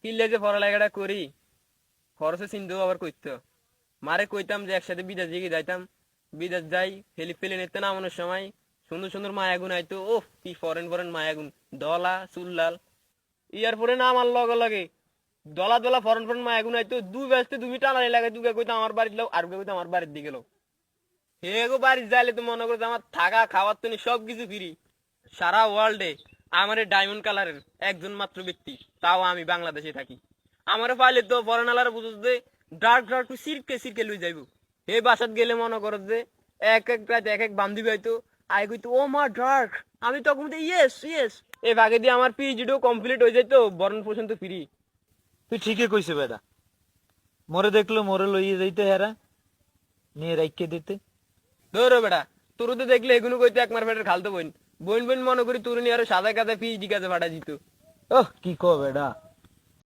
কিল্লে যে পড়ালেখাটা করি খরচে চিন্তাও আবার করতো। মারে কইতাম যে একসাথে বিদেশ দিকে যাইতাম, বিদেশ যাই ফেলে নিতে নামানোর সময় সুন্দর সুন্দর মায়াগুন আইতো। ও কি ফরেন ফরেন মায়াগুন, দলা চুল্লাল। ইয়ার পরে না আমার লগে লগে দলা দলা ফরেন ফরেন মায়াগুন আইতো। দুই ব্যস্তে তুমি টানানি লাগে, দুগে কইতাম আমার বাড়ির লোক, আর কইতাম আমার বাড়ির দিকে লোক। হে গো বাড়ি যাইলে তো মনে করতো আমার থাকা খাওয়ার তো সব কিছু ফ্রি। সারা ওয়ার্ল্ডে আমার এই ডায়মন্ড কালারের একজন মাত্র ব্যক্তি, তাও আমি বাংলাদেশে থাকি। আমার পাইলে তো ফরেনালার বুঝতে ডার্ক ডার্ক সিরকে সিরকে লই যাইব। হে বাসাত গেলে মনে করো যে এক এক রাত এক এক বান্ধবী হয়তো আই কইতো ও মা ডার্ক, আমি তখন ইয়েস ইয়েস। এই ভাগে দিয়ে আমার পিএইচডিও কমপ্লিট হয়ে যাইতো, বরণ পর্যন্ত ফ্রি। তুই ঠিকই কইছে বেটা, মরে দেখলো মরে লইয়ে যাইতে হেরা নিয়ে রাইখে দিতে। ধরো বেটা, তোর তো দেখলে এগুলো কইতে এক মার পেটের খালতো বোন বোন বোন মনে করি তোর নিয়ে আরো সাদা কাজে পিএইচডি কাজে ফাটা দিত। ওহ কি কো বেটা।